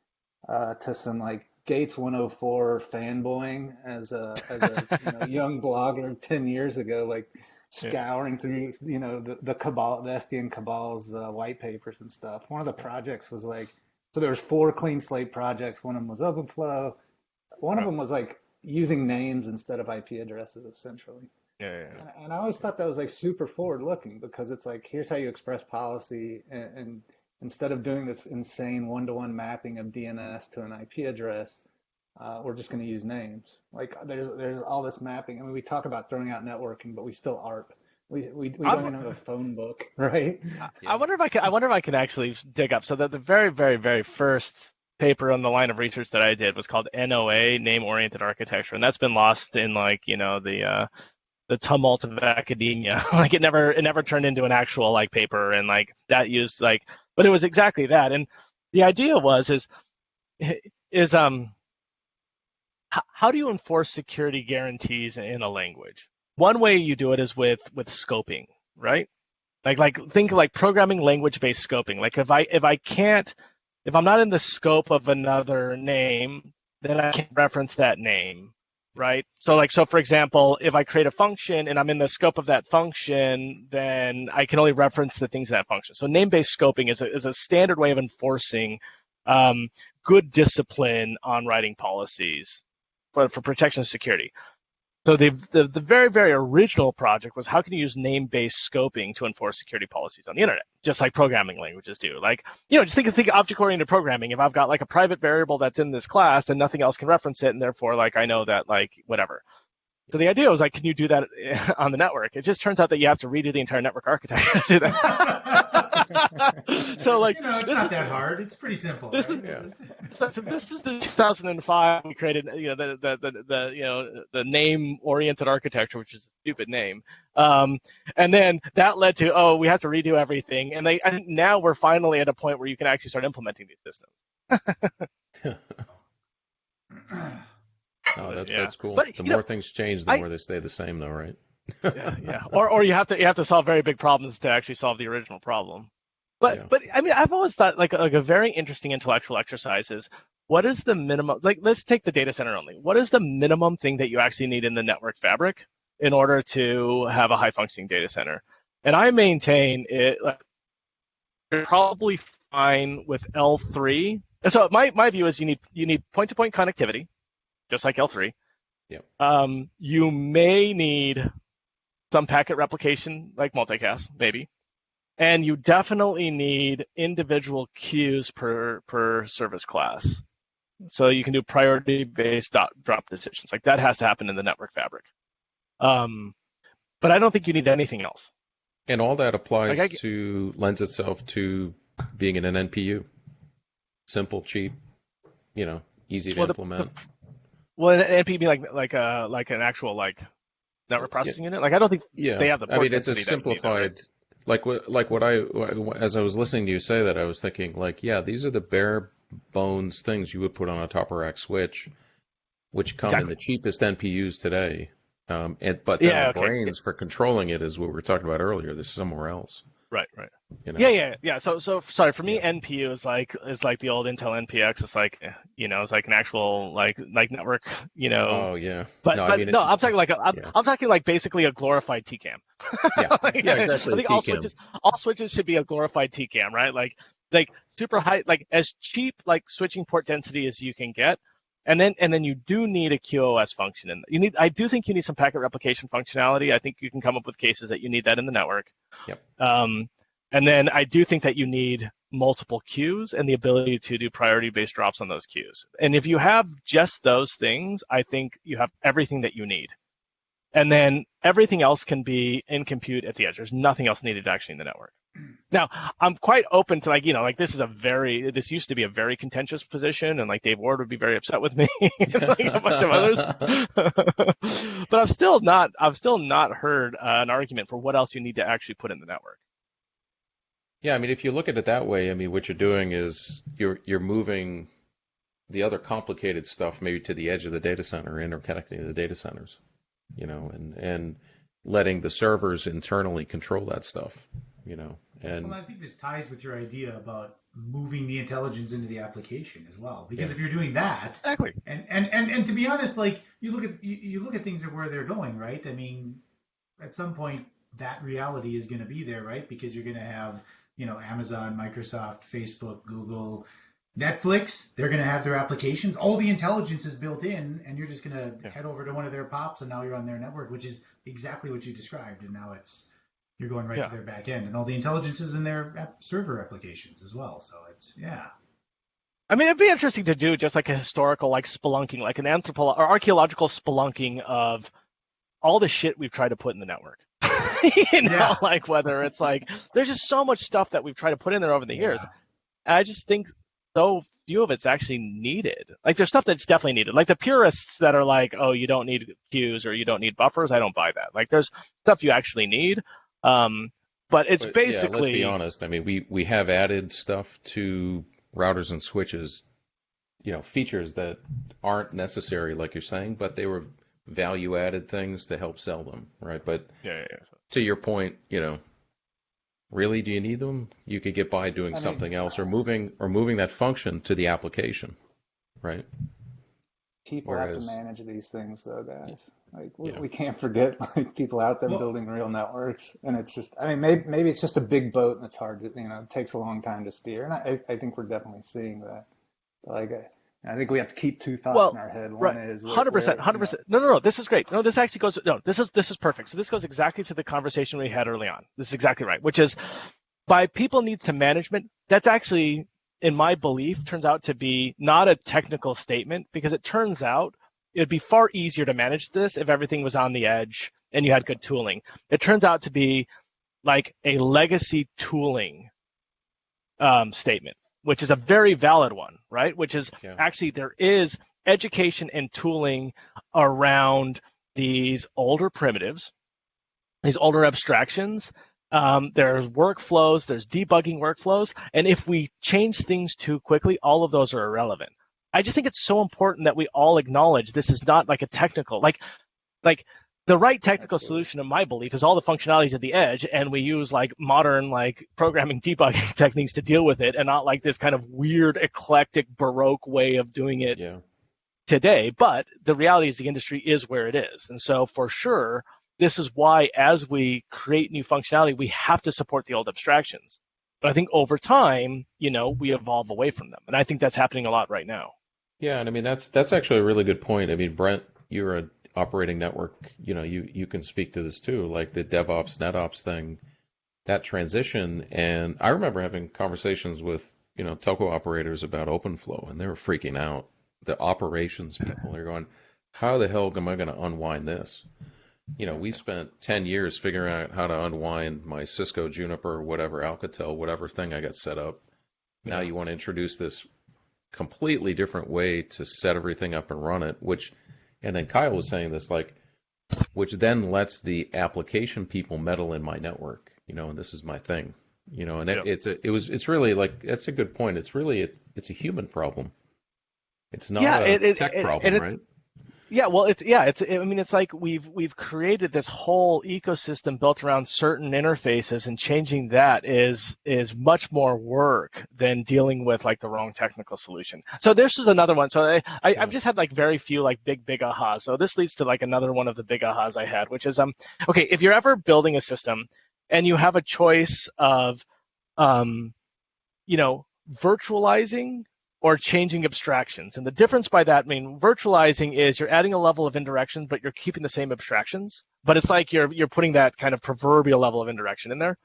to some like Gates 104 fanboying as a young blogger 10 years ago, like scouring through the cabal, the SDN cabal's white papers and stuff. One of the projects was like, so there was 4 clean slate projects. One of them was OpenFlow. One of them was like using names instead of IP addresses, essentially. Yeah. And I always thought that was like super forward looking, because it's like, here's how you express policy, and instead of doing this insane one-to-one mapping of DNS to an IP address, we're just going to use names. Like there's all this mapping. I mean, we talk about throwing out networking, but we still ARP. We don't even have a phone book, right? I wonder if I can actually dig up. So the very, very, very first paper on the line of research that I did was called NOA, Name-Oriented Architecture, and that's been lost in like, the tumult of academia. Like it never turned into an actual like paper, and like that used like, but it was exactly that. And the idea is how do you enforce security guarantees in a language? One way you do it is with scoping, right? Like think like programming language-based scoping. Like if I'm not in the scope of another name, then I can't reference that name, right? So for example, if I create a function and I'm in the scope of that function, then I can only reference the things in that function. So name-based scoping is a standard way of enforcing good discipline on writing policies for protection and security. So the very, very original project was how can you use name-based scoping to enforce security policies on the internet, just like programming languages do. Like, just think of object-oriented programming. If I've got like a private variable that's in this class, then nothing else can reference it, and therefore like I know that like whatever. So the idea was like, can you do that on the network? It just turns out that you have to redo the entire network architecture to do that. So like, it's not that hard. It's pretty simple. This is the 2005 we created, the name-oriented architecture, which is a stupid name, and then that led to we have to redo everything, and now we're finally at a point where you can actually start implementing these systems. Oh, that's cool. But, the more things change, the more they stay the same, though, right? yeah. Or you have to solve very big problems to actually solve the original problem. But I mean, I've always thought like a very interesting intellectual exercise is what is the minimum? Like, let's take the data center only. What is the minimum thing that you actually need in the network fabric in order to have a high functioning data center? And I maintain it. Like, you're probably fine with L3. And so my view is you need point-to-point connectivity, just like L3. Yeah. You may need some packet replication, like multicast, maybe. And you definitely need individual queues per service class. So you can do priority-based drop decisions. Like that has to happen in the network fabric. But I don't think you need anything else. And all that applies lends itself to being in an NPU. Simple, cheap, easy to implement. Well, an NPU being like an actual like network processing unit. Like I don't think they have the. I mean, it's a simplified. Like what as I was listening to you say that, I was thinking like, yeah, these are the bare bones things you would put on a top of rack switch, which come in the cheapest NPUs today. But the brains for controlling it is what we were talking about earlier. There's somewhere else. Right. Yeah. So sorry, for me, NPU is like the old Intel NPX. It's like it's like an actual like network. Oh yeah. But I'm talking I'm talking like basically a glorified TCAM. Yeah. Yeah, exactly. I think all switches should be a glorified TCAM, right? Like super high, like as cheap like switching port density as you can get. And then you do need a QoS function, and I do think you need some packet replication functionality. I think you can come up with cases that you need that in the network. Yep. And then I do think that you need multiple queues and the ability to do priority-based drops on those queues. And if you have just those things, I think you have everything that you need. And then everything else can be in compute at the edge. There's nothing else needed actually in the network. Now, I'm quite open to this used to be a very contentious position, and like Dave Ward would be very upset with me and like a bunch of others. But I've still not heard an argument for what else you need to actually put in the network. Yeah, I mean, if you look at it that way, I mean, what you're doing is you're moving the other complicated stuff maybe to the edge of the data center, interconnecting the data centers, and letting the servers internally control that stuff, And I think this ties with your idea about moving the intelligence into the application as well, because if you're doing that, exactly, and to be honest, like you look at things of where they're going, right? I mean, at some point that reality is going to be there, right? Because you're going to have Amazon, Microsoft, Facebook, Google, Netflix, they're going to have their applications. All the intelligence is built in, and you're just going to head over to one of their POPs, and now you're on their network, which is exactly what you described. And now it's You're going right to their back end, and all the intelligence is in their server applications as well. So it's I mean, it'd be interesting to do just like a historical, like spelunking, like an or archaeological spelunking of all the shit we've tried to put in the network. Like whether it's like there's just so much stuff that we've tried to put in there over the years. I just think so few of it's actually needed. Like there's stuff that's definitely needed. Like the purists that are like, oh, you don't need queues or you don't need buffers. I don't buy that. Like there's stuff you actually need. But basically. Yeah, let's be honest. I mean, we have added stuff to routers and switches, features that aren't necessary, like you're saying, but they were value-added things to help sell them, right? But to your point, really, do you need them? You could get by doing something else, or moving that function to the application, right? People have to manage these things, though, guys. Like we can't forget people out there building real networks, and it's just, I mean, maybe it's just a big boat and it's hard to, it takes a long time to steer, and I think we're definitely seeing that. Like, I think we have to keep two thoughts in our head. One is 100%. No. This is great. No, this actually goes. No, this is perfect. So this goes exactly to the conversation we had early on. This is exactly right, which is by people needs to management. That's actually, in my belief, turns out to be not a technical statement, because it turns out it'd be far easier to manage this if everything was on the edge and you had good tooling. It turns out to be like a legacy tooling statement, which is a very valid one, right? Which is actually there is education and tooling around these older primitives, these older abstractions. There's workflows, there's debugging workflows, and if we change things too quickly, all of those are irrelevant. I just think it's so important that we all acknowledge this is not like a technical, like the right technical solution, in my belief, is all the functionalities at the edge, and we use like modern like programming debugging techniques to deal with it, and not like this kind of weird, eclectic, baroque way of doing it today. But the reality is the industry is where it is, and so for sure, this is why as we create new functionality, we have to support the old abstractions. But I think over time, we evolve away from them, and I think that's happening a lot right now. Yeah, and I mean that's actually a really good point. I mean, Brent, you're an operating network. You can speak to this too, like the DevOps, NetOps thing, that transition. And I remember having conversations with telco operators about OpenFlow, and they were freaking out. The operations people, they're going, "How the hell am I going to unwind this?" We spent 10 years figuring out how to unwind my Cisco, Juniper, whatever, Alcatel, whatever thing I got set up. Now you want to introduce this completely different way to set everything up and run it, and then Kyle was saying this, which then lets the application people meddle in my network, and this is my thing, and it's really like, that's a good point. It's really, it's a human problem. It's not a tech problem, right? Yeah, well, it's like we've created this whole ecosystem built around certain interfaces, and changing that is much more work than dealing with like the wrong technical solution. So this is another one. So I've just had like very few like big ahas. So this leads to like another one of the big ahas I had, which is okay, if you're ever building a system and you have a choice of virtualizing or changing abstractions. And the difference by that, virtualizing is you're adding a level of indirection, but you're keeping the same abstractions. But it's like you're putting that kind of proverbial level of indirection in there.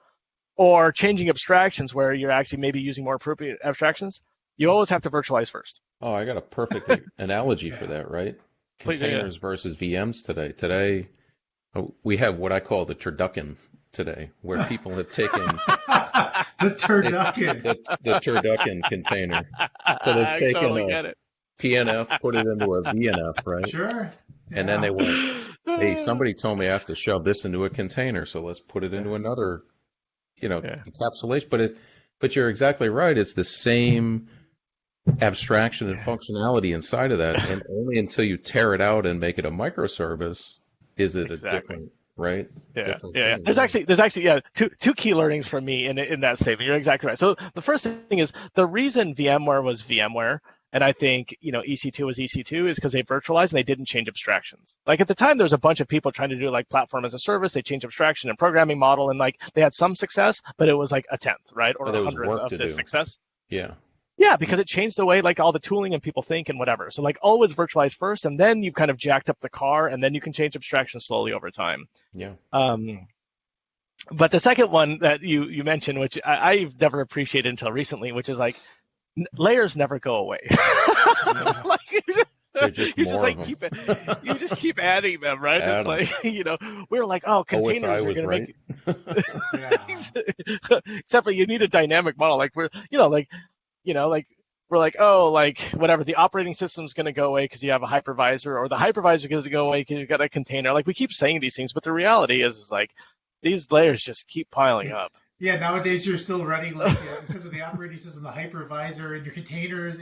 Or changing abstractions where you're actually maybe using more appropriate abstractions. You always have to virtualize first. Oh, I got a perfect analogy for that, right? Containers versus VMs today. Today, we have what I call the turducken today, where people have taken the turducken, the turducken container. So they've taken a PNF, put it into a VNF, right? Sure. Yeah. And then they went, hey, somebody told me I have to shove this into a container, so let's put it into another, encapsulation. But you're exactly right. It's the same abstraction and functionality inside of that, and only until you tear it out and make it a microservice is it a different. Right? Yeah. There's actually two key learnings from me in that statement. You're exactly right. So the first thing is the reason VMware was VMware, and I think EC2 was EC2, is because they virtualized and they didn't change abstractions. Like at the time, there was a bunch of people trying to do like platform as a service. They changed abstraction and programming model, and like they had some success, but it was like a tenth, right, or 100th of the success. Yeah. Yeah, because it changed the way like all the tooling and people think and whatever. So like always virtualize first, and then you kind of jacked up the car, and then you can change abstraction slowly over time. Yeah. But the second one that you mentioned, which I've never appreciated until recently, which is like layers never go away. Like, There's just you more just like of keep them. you just keep adding them, right? Add It's 'em. like we're like, oh, containers OSI are was going to right. make Yeah. except for you need a dynamic model. Like like we're like, oh, like whatever, the operating system's going to go away because you have a hypervisor, or the hypervisor is going to go away because you've got a container. Like we keep saying these things, but the reality is like these layers just keep piling It's up. yeah. Nowadays, you're still running like instead of the operating system, the hypervisor, and your containers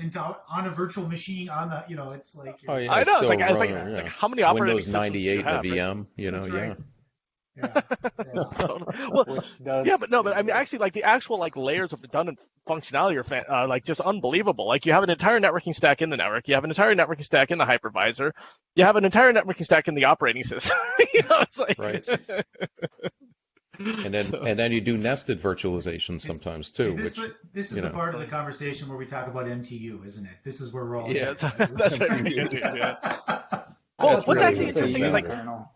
on a virtual machine on the it's like Oh you're, yeah, I it's know. It's still like running. like Yeah, how many operating Windows systems do you 98 in a have, right? VM. that's Yeah. right. Yeah. Yeah. Well, which does yeah, but I mean, exist. actually, like the actual like layers of redundant functionality are like just unbelievable. Like you have an entire networking stack in the network, you have an entire networking stack in the hypervisor, you have an entire networking stack in the operating system. It's like Right. And so, then you do nested virtualization sometimes too, Is this which this is you the know. part of the conversation where we talk about MTU, isn't it? This is where we're all yeah, getting. that's right. MTUs. Yeah. Well, That's That's what's really actually what it related to comes interesting is down like, to. kernel.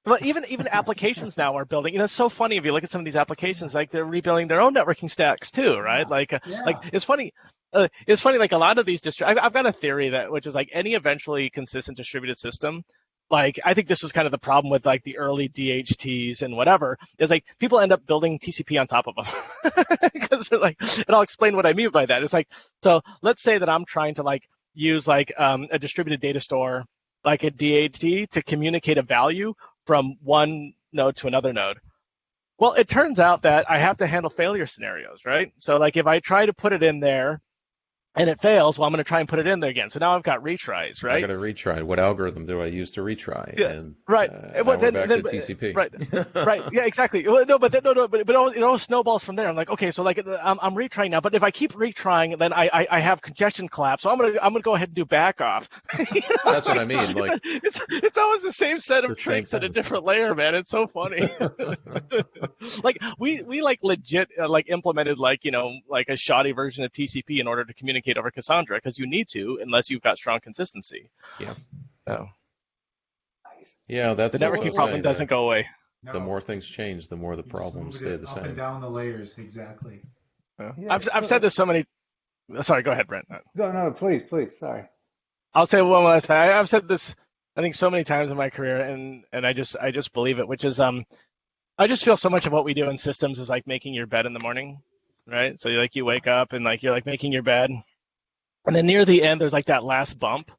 well, even applications now are building. It's so funny if you look at some of these applications, like they're rebuilding their own networking stacks too, right? Like Yeah. it's funny. It's funny. Like a lot of these I've got a theory that which is like any eventually consistent distributed system. Like I think this was kind of the problem with like the early DHTs and whatever is like people end up building TCP on top of them because they're like, and I'll explain what I mean by that. It's like, so let's say that I'm trying to like use like a distributed data store like a DHT to communicate a value from one node to another node. Well, it turns out that I have to handle failure scenarios, right? So like if I try to put it in there and it fails, well, I'm going to try and put it in there again. So now I've got retries, I got right? to retry. What algorithm do I use to retry? Yeah, And right. now we're back to TCP. Right, right. Yeah, exactly. Well, no, but it all snowballs from there. I'm like, okay, so like I'm retrying now, but if I keep retrying, then I have congestion collapse. So I'm gonna go ahead and do back off. That's what I mean. Like It's always the same set the of same tricks at a thing. different layer, man. It's so funny. Like we like legit like implemented like like a shoddy version of TCP in order to communicate over Cassandra because you need to unless you've got strong consistency. Yeah. So Yeah, that's the what I networking was problem saying. doesn't go away. No, The more things change, the more the you just problems move stay it the up and same. down the layers. Exactly. Yeah. Yeah, I've said this so many. Sorry, go ahead, Brent. No, please, sorry. I'll say one last time. I've said this, I think, so many times in my career, and I just believe it, which is I just feel so much of what we do in systems is like making your bed in the morning, right? So you wake up and like you're like making your bed, and then near the end there's like that last bump.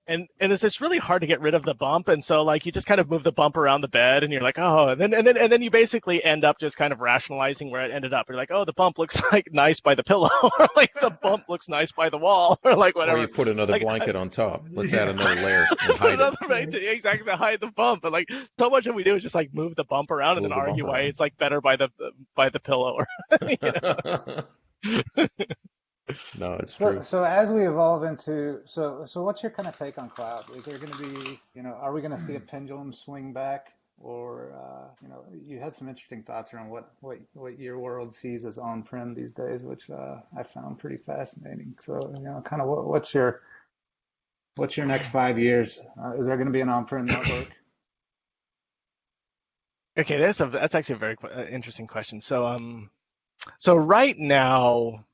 And it's really hard to get rid of the bump, and so like you just kind of move the bump around the bed, and you're like, oh, and then you basically end up just kind of rationalizing where it ended up. You're like, oh, the bump looks like nice by the pillow, or like the bump looks nice by the wall, or like Or whatever. you put another Like, blanket on top. Let's Yeah. add another layer and hide it. right, exactly, to hide the bump. But like so much of what we do is just like move the bump around and Move then the bump argue why around. it's like better by the pillow. Or No, it's So, true. so as we evolve into, so what's your kind of take on cloud? Is there going to be, are we going to see a pendulum swing back, or, you had some interesting thoughts around what your world sees as on-prem these days, which I found pretty fascinating. So, kind of what's your next 5 years? Is there going to be an on-prem network? Okay, that's actually a very interesting question. So right now.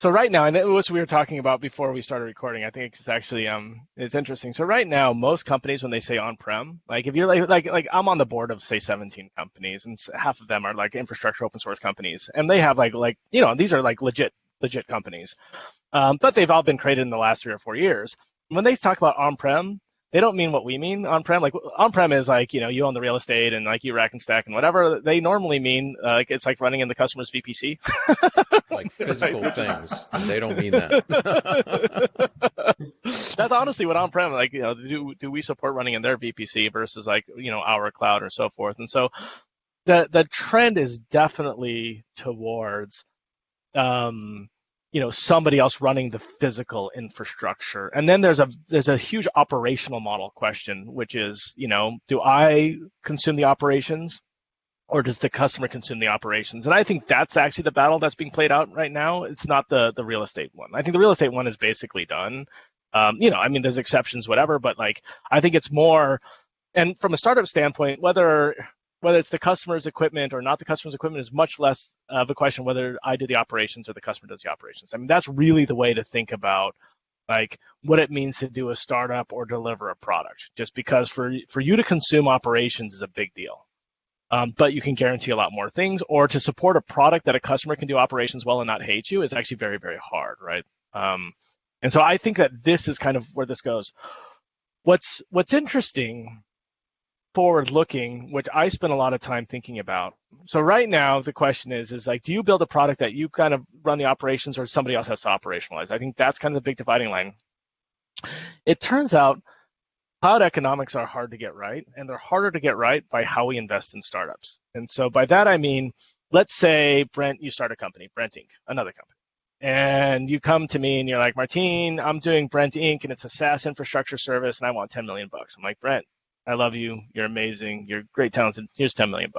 So right now, and it was we were talking about before we started recording. I think it's actually it's interesting. So right now, most companies when they say on-prem, like if you're like I'm on the board of say 17 companies, and half of them are like infrastructure open source companies, and they have like these are like legit companies, but they've all been created in the last 3 or 4 years. When they talk about on-prem, they don't mean what we mean on-prem. Like on-prem is like you own the real estate and like you rack and stack and whatever. They normally mean like it's like running in the customer's VPC. Like physical things. They don't mean that. That's honestly what on-prem, like, do we support running in their VPC versus like, our cloud or so forth. And so the trend is definitely towards, somebody else running the physical infrastructure. And then there's a huge operational model question, which is, do I consume the operations? Or does the customer consume the operations? And I think that's actually the battle that's being played out right now. It's not the real estate one. I think the real estate one is basically done. There's exceptions, whatever, but like I think it's more. And from a startup standpoint, whether whether it's the customer's equipment or not the customer's equipment is much less of a question whether I do the operations or the customer does the operations. I mean, that's really the way to think about like what it means to do a startup or deliver a product. Just because for you to consume operations is a big deal. But you can guarantee a lot more things, or to support a product that a customer can do operations well and not hate you is actually very, very hard, right? And so I think that this is kind of where this goes. What's interesting, forward-looking, which I spend a lot of time thinking about. So right now, the question is like, do you build a product that you kind of run the operations, or somebody else has to operationalize? I think that's kind of the big dividing line. It turns out cloud economics are hard to get right, and they're harder to get right by how we invest in startups. And so by that I mean, let's say, Brent, you start a company, Brent Inc., another company. And you come to me and you're like, Martin, I'm doing Brent Inc., and it's a SaaS infrastructure service, and I want $10 million. I'm like, Brent, I love you. You're amazing. You're great, talented. Here's $10 million.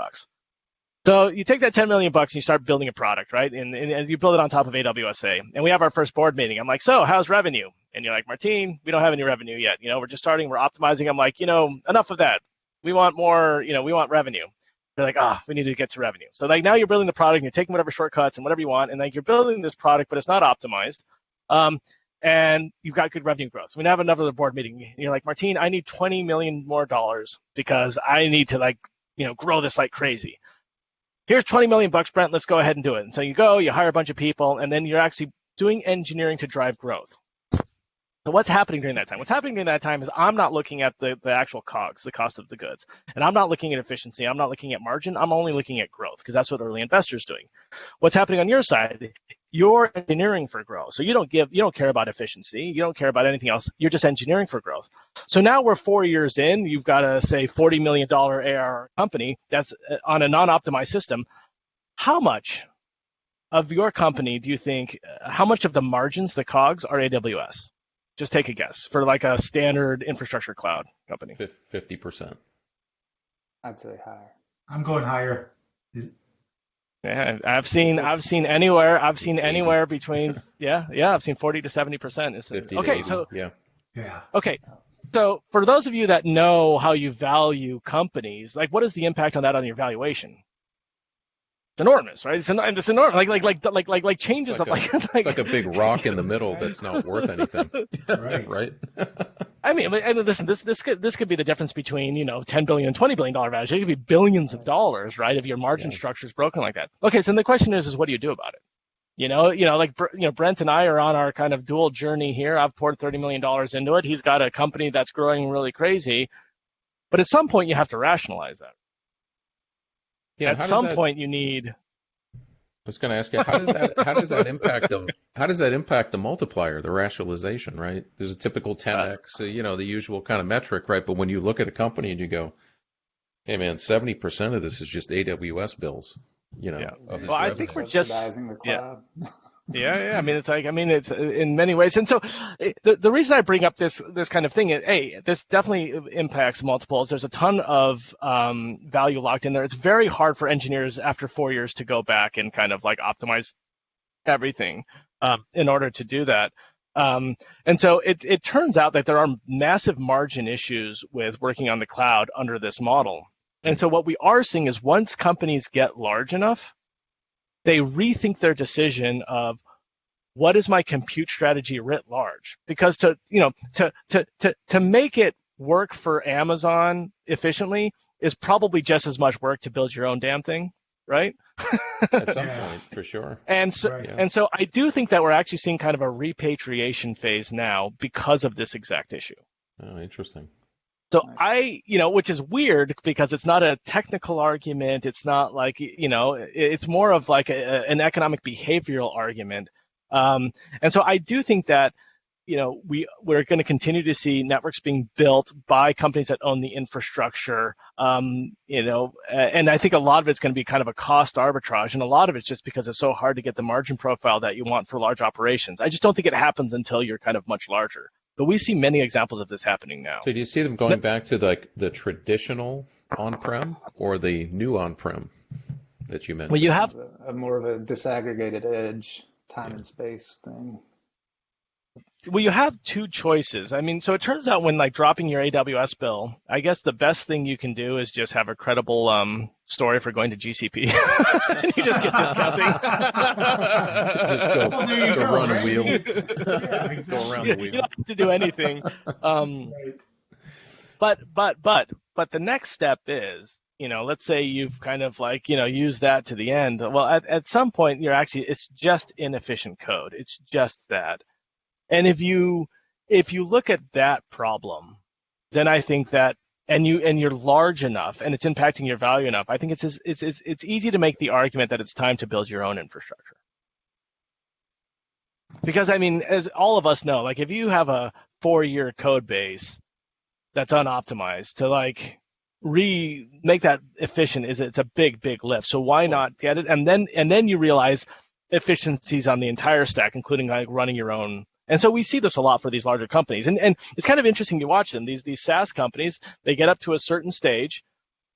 So you take that $10 million and you start building a product, right? And you build it on top of AWSA. And we have our first board meeting. I'm like, so how's revenue? And you're like, Martin, we don't have any revenue yet. We're just starting. We're optimizing. I'm like, enough of that. We want more. We want revenue. They're like, we need to get to revenue. So like now you're building the product, and you're taking whatever shortcuts and whatever you want, and like you're building this product, but it's not optimized. And you've got good revenue growth. So we have another board meeting. And you're like, Martin, I need $20 million more because I need to grow this like crazy. Here's $20 million, Brent, let's go ahead and do it. And so you go, you hire a bunch of people, and then you're actually doing engineering to drive growth. So what's happening during that time? What's happening during that time is I'm not looking at the actual COGS, the cost of the goods. And I'm not looking at efficiency. I'm not looking at margin. I'm only looking at growth, because that's what early investors are doing. What's happening on your side? You're engineering for growth. So you don't care about efficiency. You don't care about anything else. You're just engineering for growth. So now we're 4 years in. You've got a, say, $40 million ARR company that's on a non-optimized system. How much of your company do you think, how much of the margins, the COGS, are AWS? Just take a guess for like a standard infrastructure cloud company. 50%. I'd say higher. I'm going higher. Yeah, I've seen anywhere between I've seen 40 to 70%. 50 okay, to 80, so yeah. Okay, so for those of you that know how you value companies, like what is the impact on that on your valuation? It's enormous, right? It's enormous. Like changes it's like of it's like a big rock in the middle that's not worth anything. Right. I mean, listen. This could be the difference between $10 billion and $20 billion value. It could be billions of dollars, right? If your margin structure is broken like that. Okay, so then the question is what do you do about it? Brent and I are on our kind of dual journey here. I've poured $30 million into it. He's got a company that's growing really crazy, but at some point you have to rationalize that. Yeah, at some point you need. I was going to ask you, how does that impact the multiplier, the rationalization, right? There's a typical 10x, the usual kind of metric, right? But when you look at a company and you go, hey man, 70% of this is just AWS bills, of Well, I think we're just the cloud. Yeah. I mean, it's in many ways. And so the reason I bring up this kind of thing is, this definitely impacts multiples. There's a ton of value locked in there. It's very hard for engineers after 4 years to go back and kind of like optimize everything in order to do that. And so it turns out that there are massive margin issues with working on the cloud under this model. And so what we are seeing is once companies get large enough, they rethink their decision of what is my compute strategy writ large? Because to make it work for Amazon efficiently is probably just as much work to build your own damn thing, right? At some point, for sure. And so I do think that we're actually seeing kind of a repatriation phase now because of this exact issue. Oh, interesting. So which is weird because it's not a technical argument. It's not like, it's more of like an economic behavioral argument. And so I do think that, we're going to continue to see networks being built by companies that own the infrastructure, and I think a lot of it's going to be kind of a cost arbitrage. And a lot of it's just because it's so hard to get the margin profile that you want for large operations. I just don't think it happens until you're kind of much larger. But we see many examples of this happening now. So do you see them going back to the traditional on-prem or the new on-prem that you mentioned? Well, you have a more of a disaggregated edge, time and space thing. Well, you have two choices. I mean, so it turns out when like dropping your AWS bill, I guess the best thing you can do is just have a credible story for going to GCP, and you just get discounting. Just go, Well, there you go go, run a right? wheel. Yeah, exactly. Go around You the wheel. don't have to do anything. Right. But the next step is, let's say you've kind of like, used that to the end. Well, at some point, it's just inefficient code. It's just that. And if you look at that problem, then I think that, and you're large enough and it's impacting your value enough, I think it's easy to make the argument that it's time to build your own infrastructure. Because I mean, as all of us know, like if you have a 4-year code base that's unoptimized, to like make that efficient it's a big lift. So why not get it? And then you realize efficiencies on the entire stack, including like running your own. And so we see this a lot for these larger companies. And it's kind of interesting to watch them. These SaaS companies, they get up to a certain stage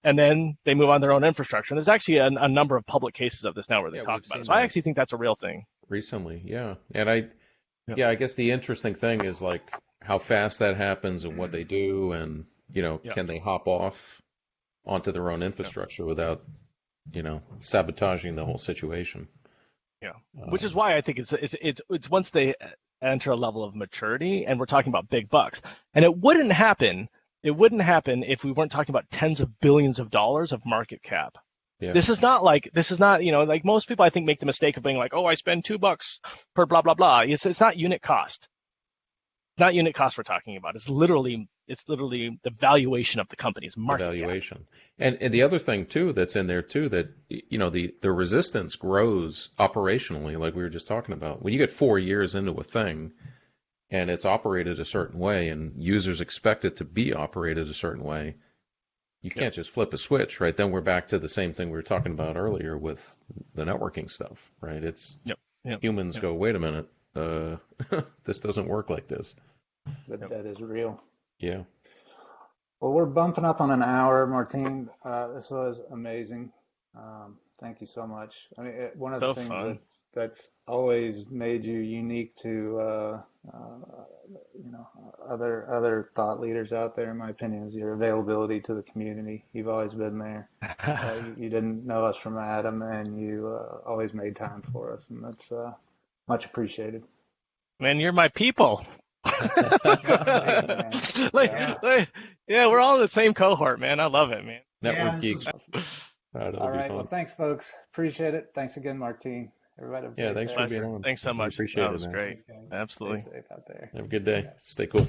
and then they move on their own infrastructure. And there's actually a number of public cases of this now where they talk about it. So I actually think that's a real thing. Recently, yeah. And I guess the interesting thing is like how fast that happens and what they do, and can they hop off onto their own infrastructure without sabotaging the whole situation. Yeah, which is why I think it's once they enter a level of maturity, and we're talking about big bucks, and it wouldn't happen if we weren't talking about tens of billions of dollars of market cap. Yeah. This is not like most people I think make the mistake of being like, oh, I spend $2 per blah blah blah. It's not unit cost. Not unit cost we're talking about. It's literally the valuation of the company's market valuation. Cap. And the other thing too that's in there too, that the resistance grows operationally, like we were just talking about. When you get 4 years into a thing and it's operated a certain way and users expect it to be operated a certain way, you can't just flip a switch, right? Then we're back to the same thing we were talking about earlier with the networking stuff, right? It's humans go, wait a minute, this doesn't work like this. That is real. Yeah. Well, we're bumping up on an hour, Martine. This was amazing. Thank you so much. I mean, one of the things that's always made you unique to other thought leaders out there, in my opinion, is your availability to the community. You've always been there. You didn't know us from Adam, and you always made time for us, and that's much appreciated. Man, you're my people. We're all in the same cohort, man. I love it, man. Network geeks. Awesome. All right. Well, thanks, folks. Appreciate it. Thanks again, Martine. Everybody. Thanks for being on. Thanks so much. Appreciate it. That was great. Absolutely. Stay safe out there. Have a good day. Stay cool.